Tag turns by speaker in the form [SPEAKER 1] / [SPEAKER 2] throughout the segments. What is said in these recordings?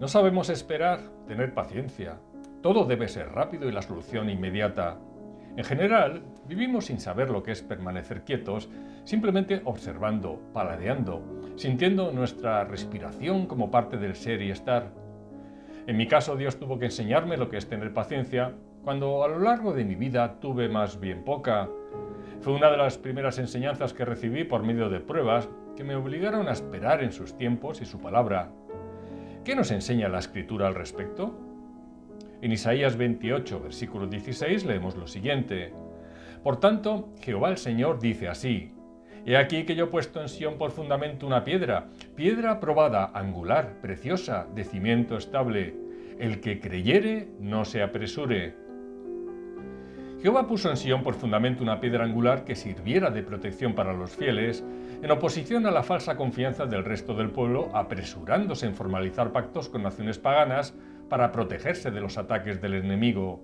[SPEAKER 1] No sabemos esperar, tener paciencia. Todo debe ser rápido y la solución inmediata. En general, vivimos sin saber lo que es permanecer quietos, simplemente observando, paladeando, sintiendo nuestra respiración como parte del ser y estar. En mi caso, Dios tuvo que enseñarme lo que es tener paciencia, cuando a lo largo de mi vida tuve más bien poca. Fue una de las primeras enseñanzas que recibí por medio de pruebas que me obligaron a esperar en sus tiempos y su palabra. ¿Qué nos enseña la Escritura al respecto? En Isaías 28, versículo 16, leemos lo siguiente. Por tanto, Jehová el Señor dice así: He aquí que yo he puesto en Sión por fundamento una piedra, piedra probada, angular, preciosa, de cimiento estable. El que creyere, no se apresure. Jehová puso en Sión por fundamento una piedra angular que sirviera de protección para los fieles, en oposición a la falsa confianza del resto del pueblo, apresurándose en formalizar pactos con naciones paganas para protegerse de los ataques del enemigo.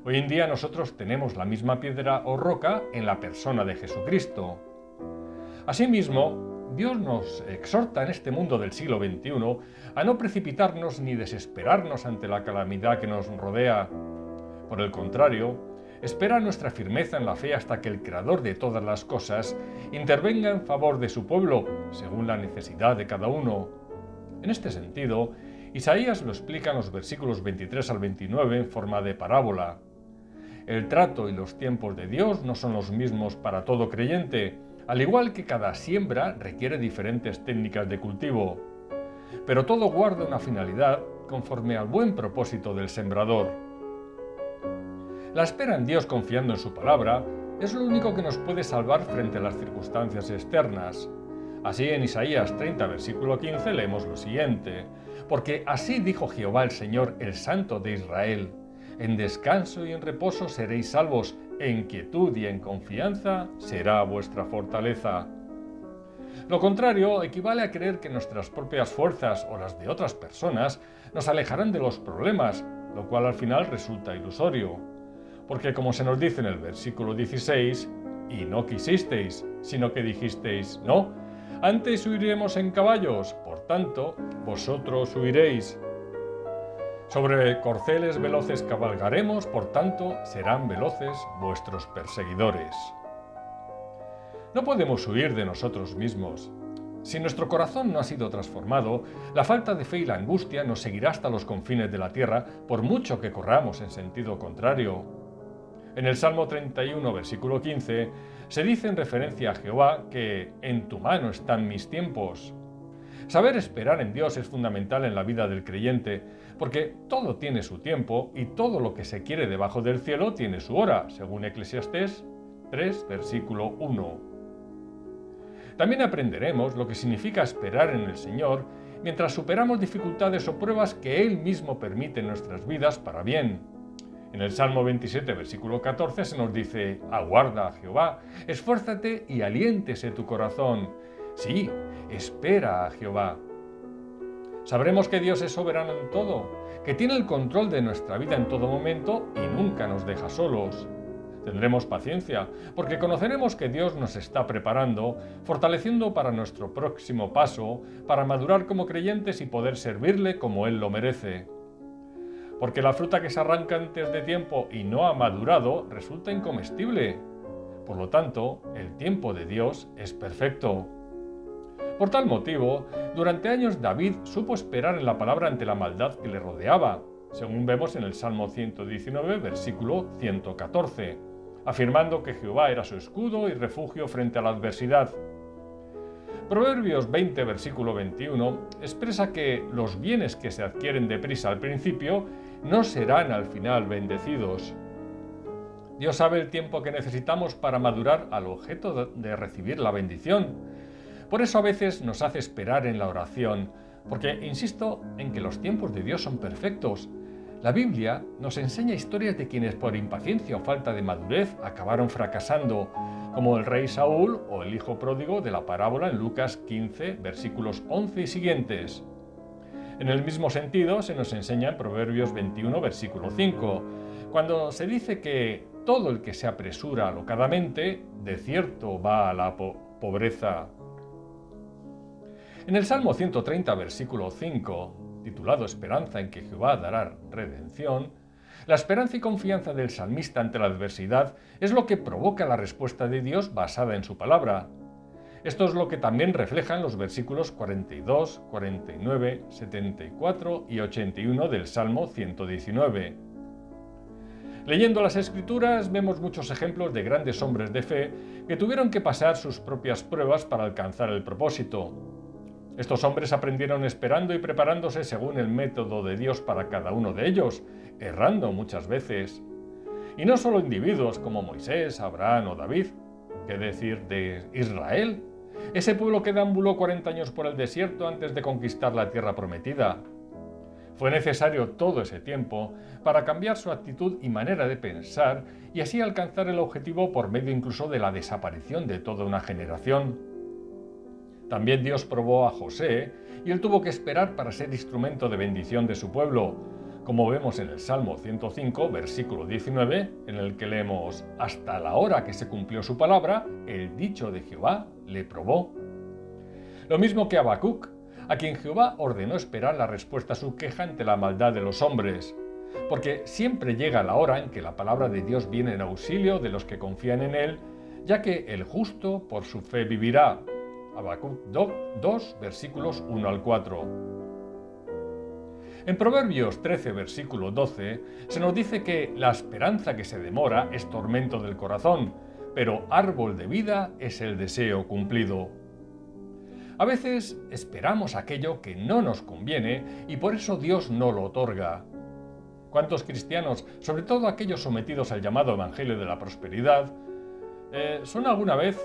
[SPEAKER 1] Hoy en día nosotros tenemos la misma piedra o roca en la persona de Jesucristo. Asimismo, Dios nos exhorta en este mundo del siglo XXI a no precipitarnos ni desesperarnos ante la calamidad que nos rodea. Por el contrario, espera nuestra firmeza en la fe hasta que el Creador de todas las cosas intervenga en favor de su pueblo, según la necesidad de cada uno. En este sentido, Isaías lo explica en los versículos 23 al 29 en forma de parábola. El trato y los tiempos de Dios no son los mismos para todo creyente, al igual que cada siembra requiere diferentes técnicas de cultivo. Pero todo guarda una finalidad conforme al buen propósito del sembrador. La espera en Dios confiando en su palabra es lo único que nos puede salvar frente a las circunstancias externas. Así en Isaías 30, versículo 15 leemos lo siguiente: Porque así dijo Jehová el Señor, el Santo de Israel: En descanso y en reposo seréis salvos, en quietud y en confianza será vuestra fortaleza. Lo contrario equivale a creer que nuestras propias fuerzas o las de otras personas nos alejarán de los problemas, lo cual al final resulta ilusorio. Porque como se nos dice en el versículo 16, y no quisisteis, sino que dijisteis, no, antes huiremos en caballos, por tanto, vosotros huiréis. Sobre corceles veloces cabalgaremos, por tanto, serán veloces vuestros perseguidores. No podemos huir de nosotros mismos. Si nuestro corazón no ha sido transformado, la falta de fe y la angustia nos seguirá hasta los confines de la tierra, por mucho que corramos en sentido contrario. En el Salmo 31, versículo 15, se dice en referencia a Jehová que en tu mano están mis tiempos. Saber esperar en Dios es fundamental en la vida del creyente, porque todo tiene su tiempo y todo lo que se quiere debajo del cielo tiene su hora, según Eclesiastés 3, versículo 1. También aprenderemos lo que significa esperar en el Señor mientras superamos dificultades o pruebas que Él mismo permite en nuestras vidas para bien. En el Salmo 27, versículo 14 se nos dice: Aguarda a Jehová, esfuérzate y aliéntese tu corazón. Sí, espera a Jehová. Sabremos que Dios es soberano en todo, que tiene el control de nuestra vida en todo momento y nunca nos deja solos. Tendremos paciencia, porque conoceremos que Dios nos está preparando, fortaleciendo para nuestro próximo paso, para madurar como creyentes y poder servirle como Él lo merece. Porque la fruta que se arranca antes de tiempo y no ha madurado resulta incomestible. Por lo tanto, el tiempo de Dios es perfecto. Por tal motivo, durante años David supo esperar en la palabra ante la maldad que le rodeaba, según vemos en el Salmo 119, versículo 114, afirmando que Jehová era su escudo y refugio frente a la adversidad. Proverbios 20, versículo 21, expresa que los bienes que se adquieren deprisa al principio no serán al final bendecidos. Dios sabe el tiempo que necesitamos para madurar al objeto de recibir la bendición. Por eso a veces nos hace esperar en la oración, porque insisto en que los tiempos de Dios son perfectos. La Biblia nos enseña historias de quienes por impaciencia o falta de madurez acabaron fracasando, como el rey Saúl o el hijo pródigo de la parábola en Lucas 15, versículos 11 y siguientes. En el mismo sentido se nos enseña en Proverbios 21, versículo 5, cuando se dice que todo el que se apresura alocadamente, de cierto va a la pobreza. En el Salmo 130, versículo 5, titulado Esperanza en que Jehová dará redención, la esperanza y confianza del salmista ante la adversidad es lo que provoca la respuesta de Dios basada en su palabra. Esto es lo que también reflejan los versículos 42, 49, 74 y 81 del Salmo 119. Leyendo las Escrituras vemos muchos ejemplos de grandes hombres de fe que tuvieron que pasar sus propias pruebas para alcanzar el propósito. Estos hombres aprendieron esperando y preparándose según el método de Dios para cada uno de ellos, errando muchas veces. Y no solo individuos como Moisés, Abraham o David, ¿qué decir de Israel? Ese pueblo que deambuló 40 años por el desierto antes de conquistar la tierra prometida. Fue necesario todo ese tiempo para cambiar su actitud y manera de pensar y así alcanzar el objetivo por medio incluso de la desaparición de toda una generación. También Dios probó a José y él tuvo que esperar para ser instrumento de bendición de su pueblo, como vemos en el Salmo 105, versículo 19, en el que leemos: «Hasta la hora que se cumplió su palabra, el dicho de Jehová le probó». Lo mismo que Habacuc, a quien Jehová ordenó esperar la respuesta a su queja ante la maldad de los hombres, porque siempre llega la hora en que la palabra de Dios viene en auxilio de los que confían en él, ya que el justo por su fe vivirá. Habacuc 2, versículos 1 al 4. En Proverbios 13, versículo 12, se nos dice que la esperanza que se demora es tormento del corazón, pero árbol de vida es el deseo cumplido. A veces esperamos aquello que no nos conviene y por eso Dios no lo otorga. ¿Cuántos cristianos, sobre todo aquellos sometidos al llamado Evangelio de la Prosperidad, son alguna vez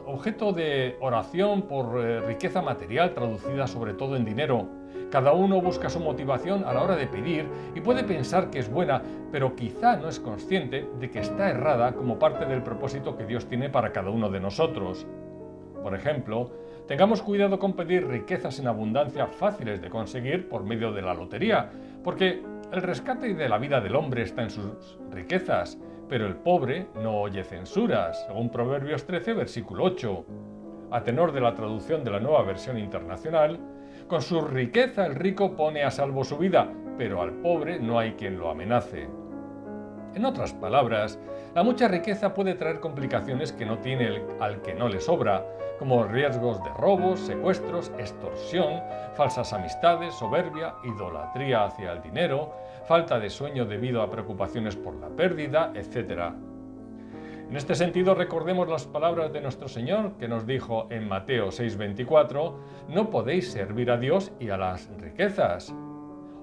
[SPEAKER 1] objeto de oración por riqueza material traducida sobre todo en dinero? Cada uno busca su motivación a la hora de pedir y puede pensar que es buena, pero quizá no es consciente de que está errada como parte del propósito que Dios tiene para cada uno de nosotros. Por ejemplo, tengamos cuidado con pedir riquezas en abundancia fáciles de conseguir por medio de la lotería, porque el rescate de la vida del hombre está en sus riquezas, pero el pobre no oye censuras, según Proverbios 13, versículo 8. A tenor de la traducción de la Nueva Versión Internacional, con su riqueza el rico pone a salvo su vida, pero al pobre no hay quien lo amenace. En otras palabras, la mucha riqueza puede traer complicaciones que no tiene al que no le sobra, como riesgos de robos, secuestros, extorsión, falsas amistades, soberbia, idolatría hacia el dinero, falta de sueño debido a preocupaciones por la pérdida, etc. En este sentido, recordemos las palabras de nuestro Señor que nos dijo en Mateo 6:24: «No podéis servir a Dios y a las riquezas».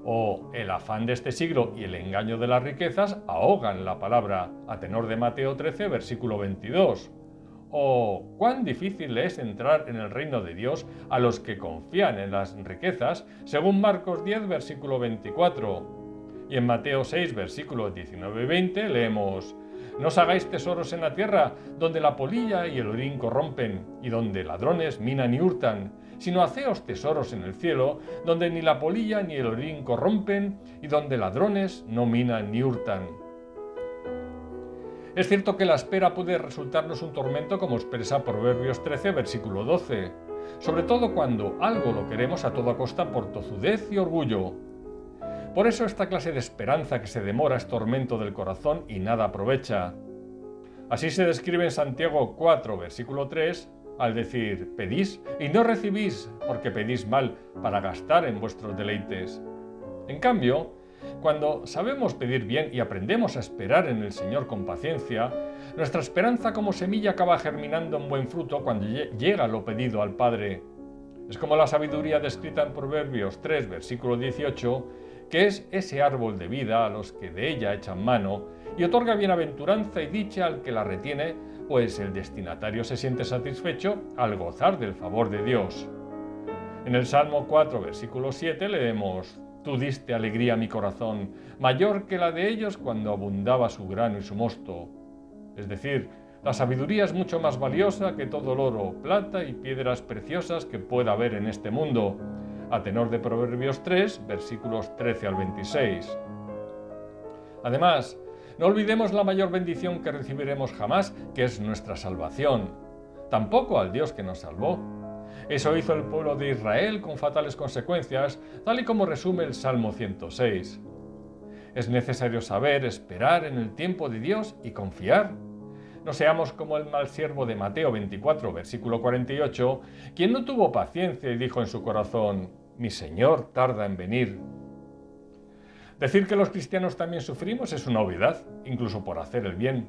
[SPEAKER 1] O el afán de este siglo y el engaño de las riquezas ahogan la palabra, a tenor de Mateo 13, versículo 22. O cuán difícil es entrar en el reino de Dios a los que confían en las riquezas, según Marcos 10, versículo 24. Y en Mateo 6, versículos 19 y 20 leemos: «No os hagáis tesoros en la tierra, donde la polilla y el orín corrompen, y donde ladrones minan y hurtan, sino haceos tesoros en el cielo, donde ni la polilla ni el orín corrompen, y donde ladrones no minan ni hurtan». Es cierto que la espera puede resultarnos un tormento, como expresa Proverbios 13, versículo 12, sobre todo cuando algo lo queremos a toda costa por tozudez y orgullo. Por eso esta clase de esperanza que se demora es tormento del corazón y nada aprovecha. Así se describe en Santiago 4, versículo 3, al decir: «Pedís y no recibís, porque pedís mal, para gastar en vuestros deleites». En cambio, cuando sabemos pedir bien y aprendemos a esperar en el Señor con paciencia, nuestra esperanza como semilla acaba germinando en buen fruto cuando llega lo pedido al Padre. Es como la sabiduría descrita en Proverbios 3, versículo 18, que es ese árbol de vida a los que de ella echan mano y otorga bienaventuranza y dicha al que la retiene, pues el destinatario se siente satisfecho al gozar del favor de Dios. En el Salmo 4, versículo 7 leemos: «Tú diste alegría a mi corazón, mayor que la de ellos cuando abundaba su grano y su mosto». Es decir, la sabiduría es mucho más valiosa que todo el oro, plata y piedras preciosas que pueda haber en este mundo, a tenor de Proverbios 3, versículos 13 al 26. Además, no olvidemos la mayor bendición que recibiremos jamás, que es nuestra salvación. Tampoco al Dios que nos salvó. Eso hizo el pueblo de Israel con fatales consecuencias, tal y como resume el Salmo 106. Es necesario saber esperar en el tiempo de Dios y confiar. No seamos como el mal siervo de Mateo 24, versículo 48, quien no tuvo paciencia y dijo en su corazón: «Mi Señor tarda en venir». Decir que los cristianos también sufrimos es una obviedad, incluso por hacer el bien.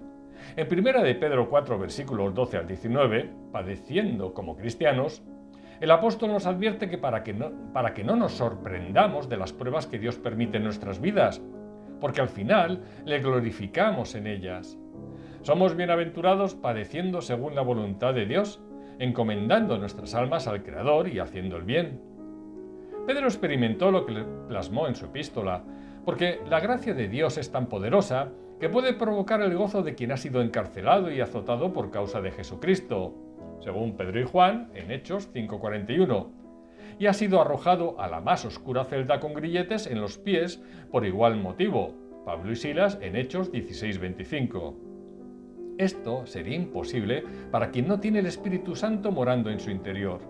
[SPEAKER 1] En 1 de Pedro 4, versículos 12 al 19, padeciendo como cristianos, el apóstol nos advierte que para que no nos sorprendamos de las pruebas que Dios permite en nuestras vidas, porque al final le glorificamos en ellas. Somos bienaventurados padeciendo según la voluntad de Dios, encomendando nuestras almas al Creador y haciendo el bien. Pedro experimentó lo que le plasmó en su epístola, porque la gracia de Dios es tan poderosa que puede provocar el gozo de quien ha sido encarcelado y azotado por causa de Jesucristo, según Pedro y Juan en Hechos 5:41, y ha sido arrojado a la más oscura celda con grilletes en los pies por igual motivo, Pablo y Silas en Hechos 16:25. Esto sería imposible para quien no tiene el Espíritu Santo morando en su interior.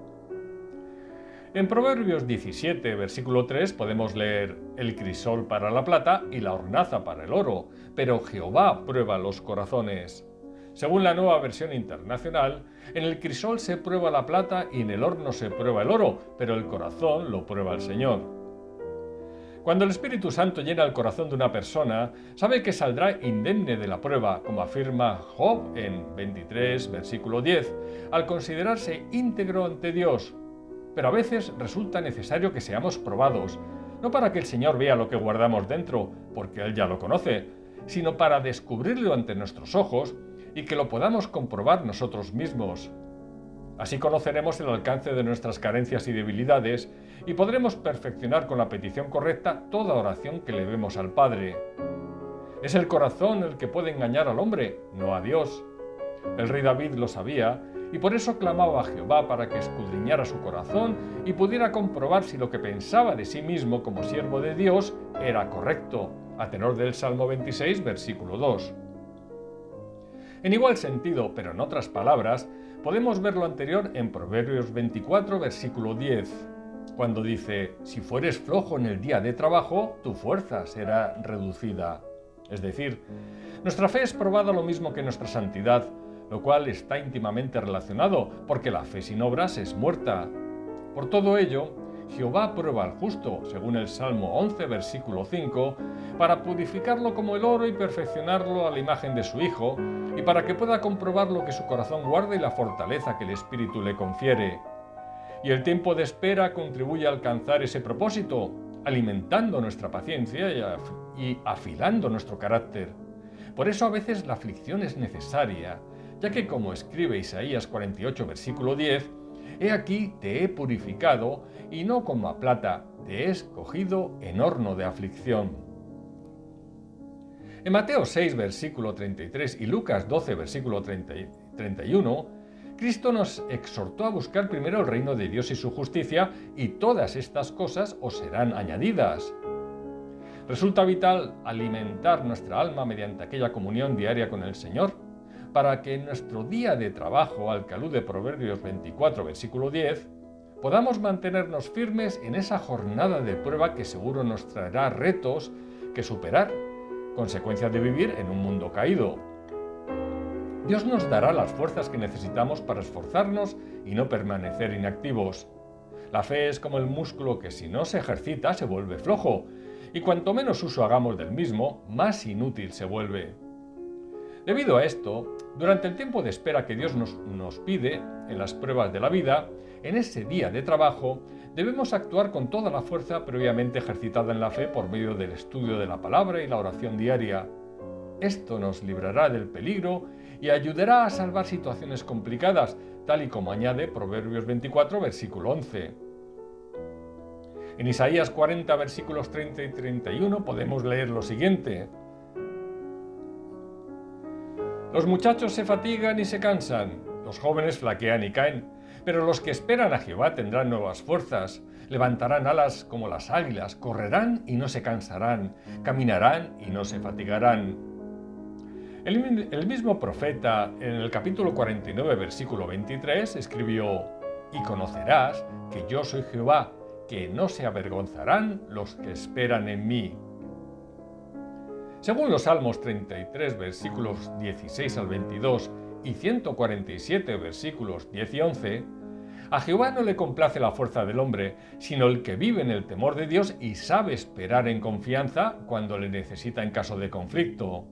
[SPEAKER 1] En Proverbios 17, versículo 3, podemos leer: «El crisol para la plata y la hornaza para el oro, pero Jehová prueba los corazones». Según la Nueva Versión Internacional, en el crisol se prueba la plata y en el horno se prueba el oro, pero el corazón lo prueba el Señor. Cuando el Espíritu Santo llena el corazón de una persona, sabe que saldrá indemne de la prueba, como afirma Job en 23, versículo 10, al considerarse íntegro ante Dios. Pero a veces resulta necesario que seamos probados, no para que el Señor vea lo que guardamos dentro, porque Él ya lo conoce, sino para descubrirlo ante nuestros ojos y que lo podamos comprobar nosotros mismos. Así conoceremos el alcance de nuestras carencias y debilidades y podremos perfeccionar con la petición correcta toda oración que le demos al Padre. Es el corazón el que puede engañar al hombre, no a Dios. El rey David lo sabía y por eso clamaba a Jehová para que escudriñara su corazón y pudiera comprobar si lo que pensaba de sí mismo como siervo de Dios era correcto, a tenor del Salmo 26, versículo 2. En igual sentido, pero en otras palabras, podemos ver lo anterior en Proverbios 24, versículo 10, cuando dice: «Si fueres flojo en el día de trabajo, tu fuerza será reducida». Es decir, nuestra fe es probada lo mismo que nuestra santidad, lo cual está íntimamente relacionado, porque la fe sin obras es muerta. Por todo ello, Jehová prueba al justo, según el Salmo 11, versículo 5, para purificarlo como el oro y perfeccionarlo a la imagen de su Hijo, y para que pueda comprobar lo que su corazón guarda y la fortaleza que el Espíritu le confiere. Y el tiempo de espera contribuye a alcanzar ese propósito, alimentando nuestra paciencia y afilando nuestro carácter. Por eso a veces la aflicción es necesaria, ya que, como escribe Isaías 48, versículo 10, «He aquí te he purificado, y no como a plata, te he escogido en horno de aflicción». En Mateo 6, versículo 33 y Lucas 12, versículo 31, Cristo nos exhortó a buscar primero el reino de Dios y su justicia, y todas estas cosas os serán añadidas. Resulta vital alimentar nuestra alma mediante aquella comunión diaria con el Señor, para que en nuestro día de trabajo, al calor de Proverbios 24, versículo 10, podamos mantenernos firmes en esa jornada de prueba que seguro nos traerá retos que superar, consecuencias de vivir en un mundo caído. Dios nos dará las fuerzas que necesitamos para esforzarnos y no permanecer inactivos. La fe es como el músculo que, si no se ejercita, se vuelve flojo, y cuanto menos uso hagamos del mismo, más inútil se vuelve. Debido a esto, durante el tiempo de espera que Dios nos pide en las pruebas de la vida, en ese día de trabajo, debemos actuar con toda la fuerza previamente ejercitada en la fe por medio del estudio de la palabra y la oración diaria. Esto nos librará del peligro y ayudará a salvar situaciones complicadas, tal y como añade Proverbios 24, versículo 11. En Isaías 40, versículos 30 y 31 podemos leer lo siguiente: «Los muchachos se fatigan y se cansan, los jóvenes flaquean y caen, pero los que esperan a Jehová tendrán nuevas fuerzas, levantarán alas como las águilas, correrán y no se cansarán, caminarán y no se fatigarán». El mismo profeta, en el capítulo 49, versículo 23, escribió: y conocerás que yo soy Jehová, que no se avergonzarán los que esperan en mí. Según los Salmos 33, versículos 16 al 22 y 147, versículos 10 y 11, a Jehová no le complace la fuerza del hombre, sino el que vive en el temor de Dios y sabe esperar en confianza cuando le necesita en caso de conflicto.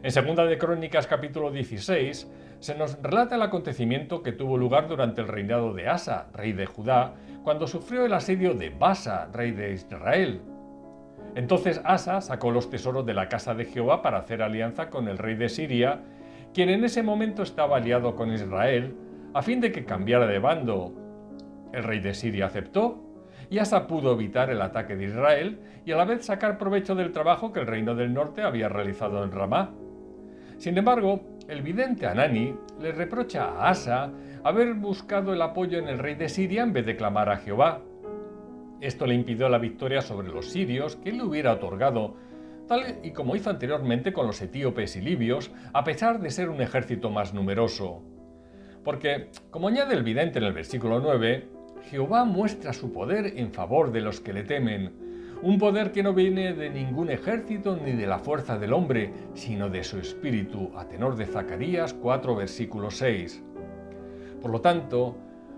[SPEAKER 1] En 2 de Crónicas capítulo 16 se nos relata el acontecimiento que tuvo lugar durante el reinado de Asa, rey de Judá, cuando sufrió el asedio de Basa, rey de Israel. Entonces Asa sacó los tesoros de la casa de Jehová para hacer alianza con el rey de Siria, quien en ese momento estaba aliado con Israel, a fin de que cambiara de bando. El rey de Siria aceptó, y Asa pudo evitar el ataque de Israel y a la vez sacar provecho del trabajo que el reino del norte había realizado en Ramá. Sin embargo, el vidente Hanani le reprocha a Asa haber buscado el apoyo en el rey de Siria en vez de clamar a Jehová. Esto le impidió la victoria sobre los sirios que él le hubiera otorgado, tal y como hizo anteriormente con los etíopes y libios, a pesar de ser un ejército más numeroso. Porque, como añade el vidente en el versículo 9, Jehová muestra su poder en favor de los que le temen, un poder que no viene de ningún ejército ni de la fuerza del hombre, sino de su espíritu, a tenor de Zacarías 4, versículo 6. Por lo tanto,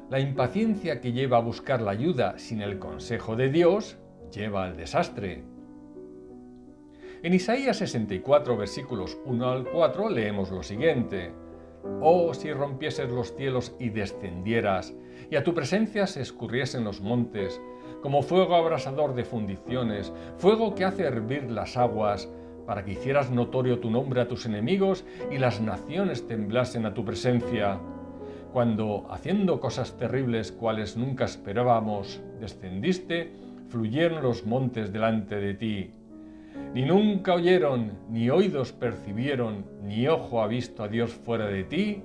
[SPEAKER 1] la impaciencia que lleva a buscar la ayuda sin el consejo de Dios lleva al desastre. En Isaías 64, versículos 1 al 4, leemos lo siguiente: Oh, si rompieses los cielos y descendieras, y a tu presencia se escurriesen los montes, como fuego abrasador de fundiciones, fuego que hace hervir las aguas, para que hicieras notorio tu nombre a tus enemigos y las naciones temblasen a tu presencia. Cuando, haciendo cosas terribles cuales nunca esperábamos, descendiste, fluyeron los montes delante de ti. Ni nunca oyeron, ni oídos percibieron, ni ojo ha visto a Dios fuera de ti,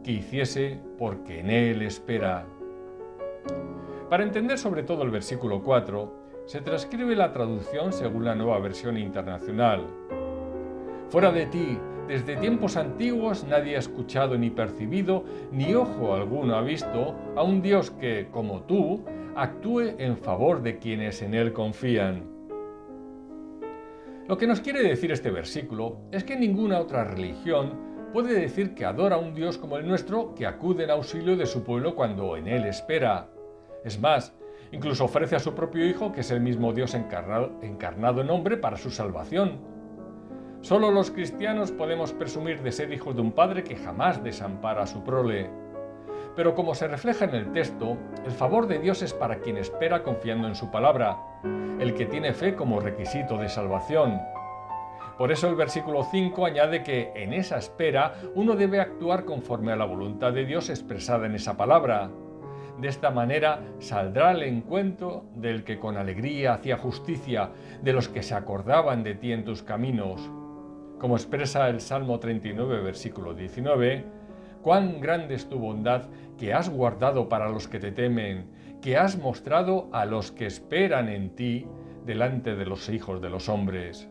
[SPEAKER 1] que hiciese porque en Él espera. Para entender sobre todo el versículo 4, se transcribe la traducción según la Nueva Versión Internacional. Fuera de ti, desde tiempos antiguos nadie ha escuchado ni percibido, ni ojo alguno ha visto a un Dios que, como tú, actúe en favor de quienes en Él confían. Lo que nos quiere decir este versículo es que ninguna otra religión puede decir que adora a un Dios como el nuestro, que acude en auxilio de su pueblo cuando en Él espera. Es más, incluso ofrece a su propio Hijo, que es el mismo Dios encarnado en hombre, para su salvación. Solo los cristianos podemos presumir de ser hijos de un Padre que jamás desampara a su prole. Pero como se refleja en el texto, el favor de Dios es para quien espera confiando en su palabra, el que tiene fe como requisito de salvación. Por eso el versículo 5 añade que en esa espera uno debe actuar conforme a la voluntad de Dios expresada en esa palabra. De esta manera saldrá al encuentro del que con alegría hacía justicia, de los que se acordaban de ti en tus caminos. Como expresa el Salmo 39, versículo 19, cuán grande es tu bondad que has guardado para los que te temen, que has mostrado a los que esperan en ti delante de los hijos de los hombres.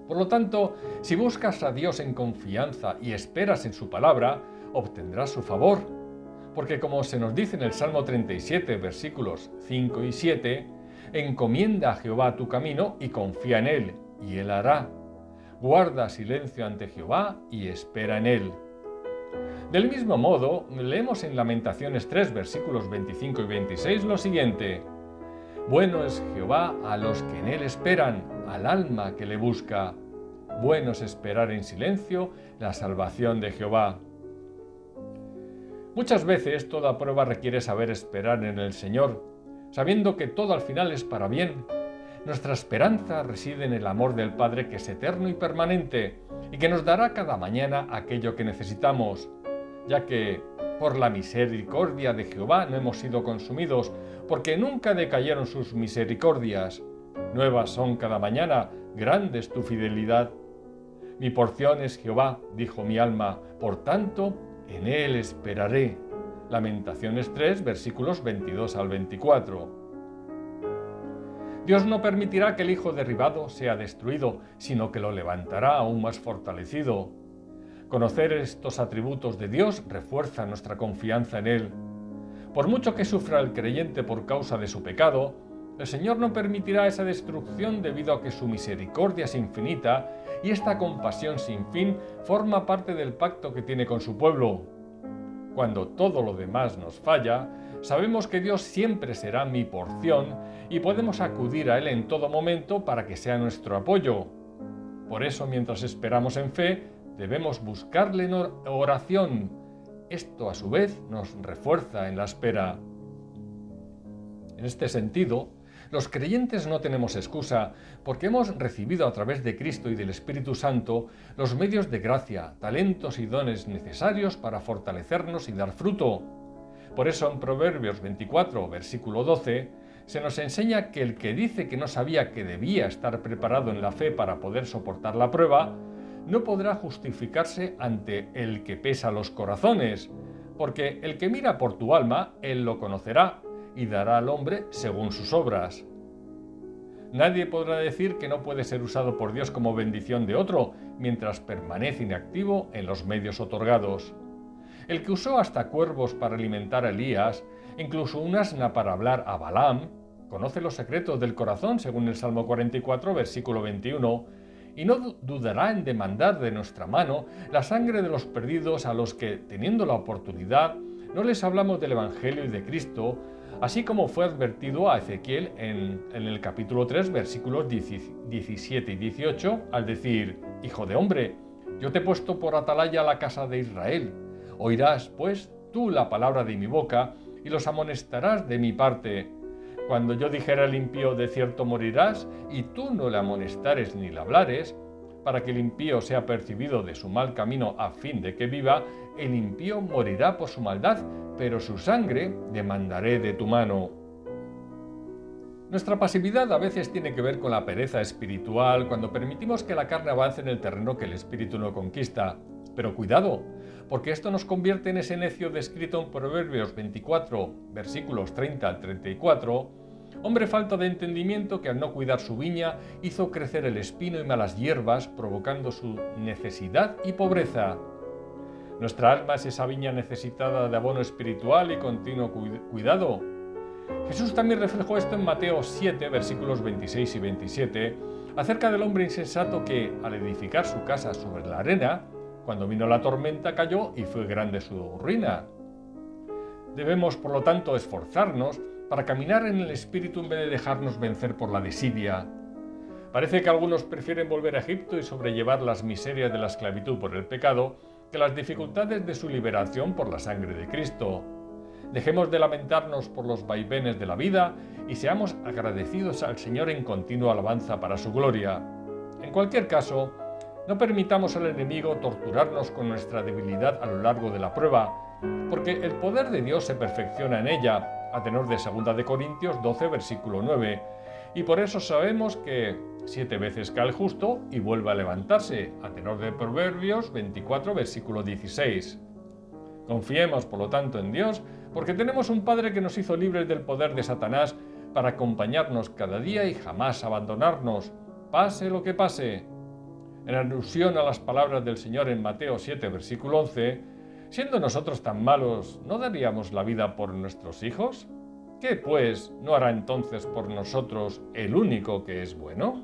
[SPEAKER 1] Por lo tanto, si buscas a Dios en confianza y esperas en su palabra, obtendrás su favor. Porque como se nos dice en el Salmo 37, versículos 5 y 7, encomienda a Jehová tu camino y confía en Él, y Él hará. Guarda silencio ante Jehová y espera en Él. Del mismo modo, leemos en Lamentaciones 3, versículos 25 y 26 lo siguiente: Bueno es Jehová a los que en Él esperan, al alma que le busca. Bueno es esperar en silencio la salvación de Jehová. Muchas veces toda prueba requiere saber esperar en el Señor, sabiendo que todo al final es para bien. Nuestra esperanza reside en el amor del Padre, que es eterno y permanente, y que nos dará cada mañana aquello que necesitamos, ya que por la misericordia de Jehová no hemos sido consumidos, porque nunca decayeron sus misericordias. Nuevas son cada mañana, grande es tu fidelidad. Mi porción es Jehová, dijo mi alma, por tanto, en Él esperaré. Lamentaciones 3, versículos 22 al 24. Dios no permitirá que el hijo derribado sea destruido, sino que lo levantará aún más fortalecido. Conocer estos atributos de Dios refuerza nuestra confianza en Él. Por mucho que sufra el creyente por causa de su pecado, el Señor no permitirá esa destrucción debido a que su misericordia es infinita y esta compasión sin fin forma parte del pacto que tiene con su pueblo. Cuando todo lo demás nos falla, sabemos que Dios siempre será mi porción y podemos acudir a Él en todo momento para que sea nuestro apoyo. Por eso, mientras esperamos en fe, debemos buscarle en oración. Esto, a su vez, nos refuerza en la espera. En este sentido, los creyentes no tenemos excusa, porque hemos recibido a través de Cristo y del Espíritu Santo los medios de gracia, talentos y dones necesarios para fortalecernos y dar fruto. Por eso en Proverbios 24, versículo 12, se nos enseña que el que dice que no sabía que debía estar preparado en la fe para poder soportar la prueba, no podrá justificarse ante el que pesa los corazones, porque el que mira por tu alma, él lo conocerá y dará al hombre según sus obras. Nadie podrá decir que no puede ser usado por Dios como bendición de otro mientras permanece inactivo en los medios otorgados. El que usó hasta cuervos para alimentar a Elías, incluso un asna para hablar a Balaam, conoce los secretos del corazón según el Salmo 44, versículo 21, y no dudará en demandar de nuestra mano la sangre de los perdidos a los que, teniendo la oportunidad, no les hablamos del Evangelio y de Cristo, así como fue advertido a Ezequiel en el capítulo 3, versículos 17 y 18, al decir: Hijo de hombre, yo te he puesto por atalaya a la casa de Israel. Oirás, pues, tú la palabra de mi boca, y los amonestarás de mi parte. Cuando yo dijera al impío, de cierto morirás, y tú no le amonestares ni le hablares, para que el impío sea percibido de su mal camino a fin de que viva, el impío morirá por su maldad, pero su sangre demandaré de tu mano. Nuestra pasividad a veces tiene que ver con la pereza espiritual cuando permitimos que la carne avance en el terreno que el espíritu no conquista. Pero cuidado, porque esto nos convierte en ese necio descrito en Proverbios 24, versículos 30 al 34, hombre falto de entendimiento que al no cuidar su viña hizo crecer el espino y malas hierbas, provocando su necesidad y pobreza. Nuestra alma es esa viña necesitada de abono espiritual y continuo cuidado. Jesús también reflejó esto en Mateo 7, versículos 26 y 27, acerca del hombre insensato que, al edificar su casa sobre la arena, cuando vino la tormenta cayó y fue grande su ruina. Debemos, por lo tanto, esforzarnos para caminar en el Espíritu en vez de dejarnos vencer por la desidia. Parece que algunos prefieren volver a Egipto y sobrellevar las miserias de la esclavitud por el pecado que las dificultades de su liberación por la sangre de Cristo. Dejemos de lamentarnos por los vaivenes de la vida y seamos agradecidos al Señor en continua alabanza para su gloria. En cualquier caso, no permitamos al enemigo torturarnos con nuestra debilidad a lo largo de la prueba, porque el poder de Dios se perfecciona en ella, a tenor de 2 de Corintios 12, versículo 9, y por eso sabemos que 7 veces cae el justo y vuelve a levantarse, a tenor de Proverbios 24, versículo 16. Confiemos, por lo tanto, en Dios, porque tenemos un Padre que nos hizo libres del poder de Satanás para acompañarnos cada día y jamás abandonarnos, pase lo que pase. En alusión a las palabras del Señor en Mateo 7, versículo 11, siendo nosotros tan malos, ¿no daríamos la vida por nuestros hijos? ¿Qué, pues, no hará entonces por nosotros el único que es bueno?